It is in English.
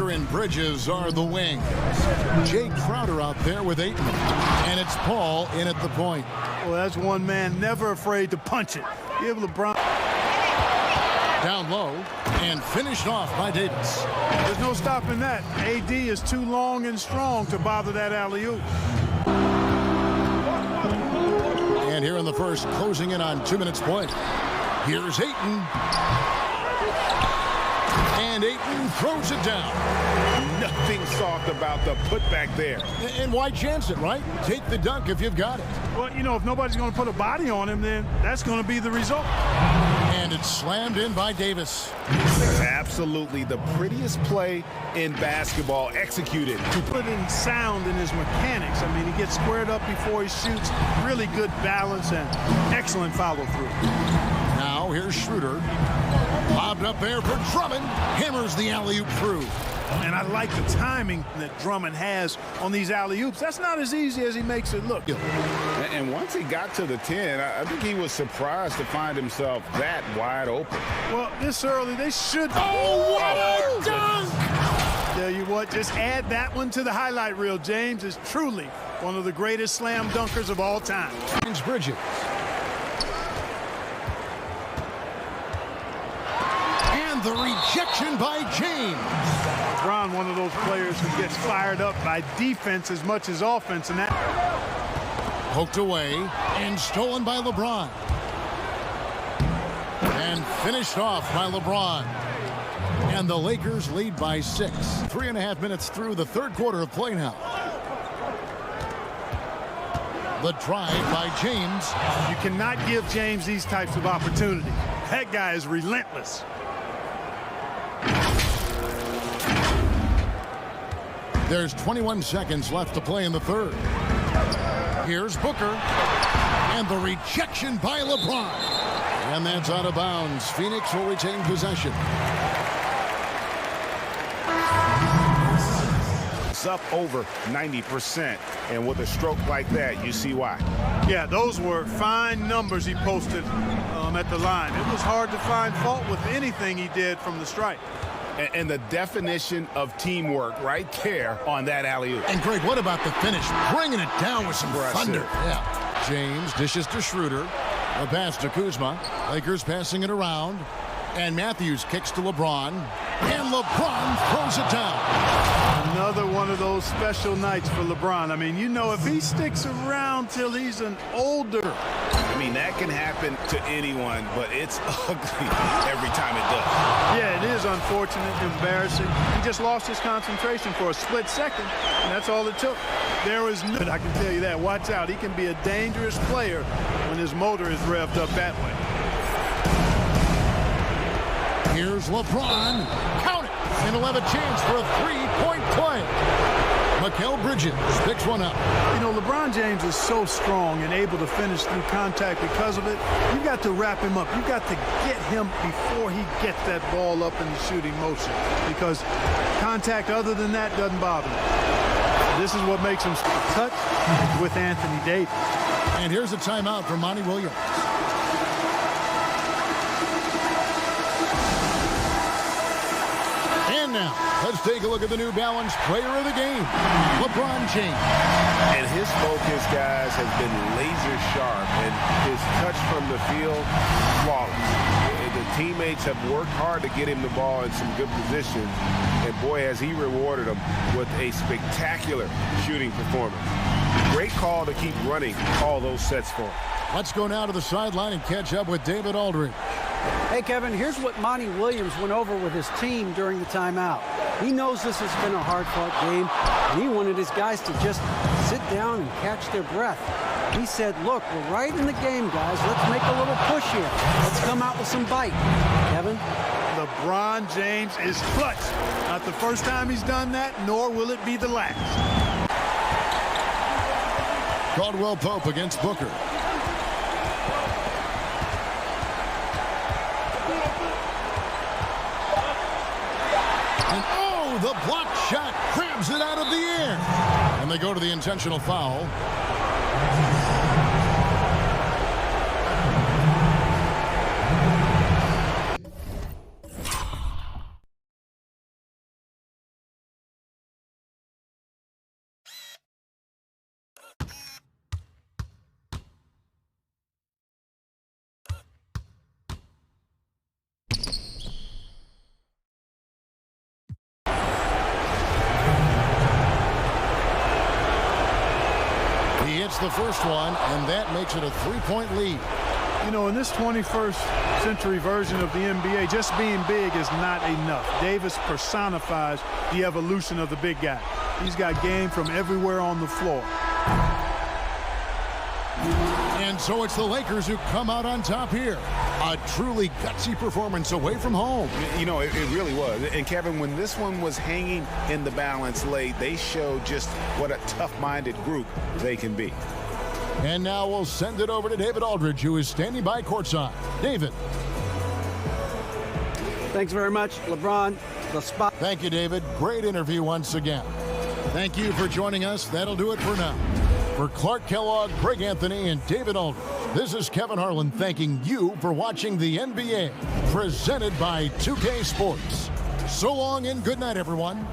Booker and Bridges are the wings. Jay Crowder out there with Ayton. And it's Paul in at the point. Well, that's one man never afraid to punch it. Give LeBron. Down low and finished off by Davis. There's no stopping that. AD is too long and strong to bother that alley-oop. And here in the first, closing in on 2 minutes play. Here's Ayton. And Ayton throws it down. Nothing soft about the putback there. And why chance it, right? Take the dunk if you've got it. Well, you know, if nobody's going to put a body on him, then that's going to be the result. And it's slammed in by Davis. Absolutely the prettiest play in basketball executed. To put in sound in his mechanics. I mean, he gets squared up before he shoots. Really good balance and excellent follow-through. Now here's Schroeder. Lobbed up there for Drummond. Hammers the alley-oop through. And I like the timing that Drummond has on these alley-oops. That's not as easy as he makes it look. And once he got to the 10, I think he was surprised to find himself that wide open. Well, this early, they should. Oh, what a dunk! Tell you what, just add that one to the highlight reel. James is truly one of the greatest slam dunkers of all time. James Bridges. And the rejection by James. LeBron, one of those players who gets fired up by defense as much as offense. And that poked away and stolen by LeBron. And finished off by LeBron. And the Lakers lead by 6. 3.5 minutes through the third quarter of play now. The drive by James. You cannot give James these types of opportunities. That guy is relentless. There's 21 seconds left to play in the third. Here's Booker. And the rejection by LeBron. And that's out of bounds. Phoenix will retain possession. It's up over 90%. And with a stroke like that, you see why. Yeah, those were fine numbers he posted at the line. It was hard to find fault with anything he did from the stripe. And the definition of teamwork right there on that alley-oop. And Greg, what about the finish? Bringing it down with some thunder. Yeah. James dishes to Schroeder. A pass to Kuzma. Lakers passing it around. And Matthews kicks to LeBron. And LeBron throws it down. Another one of those special nights for LeBron. I mean, you know, if he sticks around till he's an older. I mean, that can happen to anyone, but it's ugly every time it does. Yeah, it is unfortunate, embarrassing. He just lost his concentration for a split second, and that's all it took. There was no, I can tell you that. Watch out. He can be a dangerous player when his motor is revved up that way. Here's LeBron. Count it. And he'll have a chance for a three-point play. Mikal Bridges picks one up. You know, LeBron James is so strong and able to finish through contact because of it. You've got to wrap him up. You've got to get him before he gets that ball up in the shooting motion, because contact other than that doesn't bother him. This is what makes him touch with Anthony Davis. And here's a timeout for Monty Williams. And now, let's take a look at the New Balance player of the game, LeBron James. And his focus, guys, has been laser sharp, and his touch from the field, flawless. The teammates have worked hard to get him the ball in some good positions, and boy, has he rewarded them with a spectacular shooting performance. Great call to keep running all those sets for him. Let's go now to the sideline and catch up with David Aldridge. Hey, Kevin, here's what Monty Williams went over with his team during the timeout. He knows this has been a hard-fought game, and he wanted his guys to just sit down and catch their breath. He said, look, we're right in the game, guys. Let's make a little push here. Let's come out with some bite. Kevin? LeBron James is clutch. Not the first time he's done that, nor will it be the last. Caldwell Pope against Booker. The block shot grabs it out of the air. And they go to the intentional foul. hits the first one, and that makes it a 3-point lead. You know, in this 21st century version of the NBA, just being big is not enough. Davis personifies the evolution of the big guy. He's got game from everywhere on the floor. And so it's the Lakers who come out on top here. A truly gutsy performance away from home. You know, it really was. And, Kevin, when this one was hanging in the balance late, they showed just what a tough-minded group they can be. And now we'll send it over to David Aldridge, who is standing by courtside. David. Thanks very much, LeBron. The spot. Thank you, David. Great interview once again. Thank you for joining us. That'll do it for now. For Clark Kellogg, Greg Anthony, and David Aldridge, this is Kevin Harlan thanking you for watching the NBA, presented by 2K Sports. So long and good night, everyone.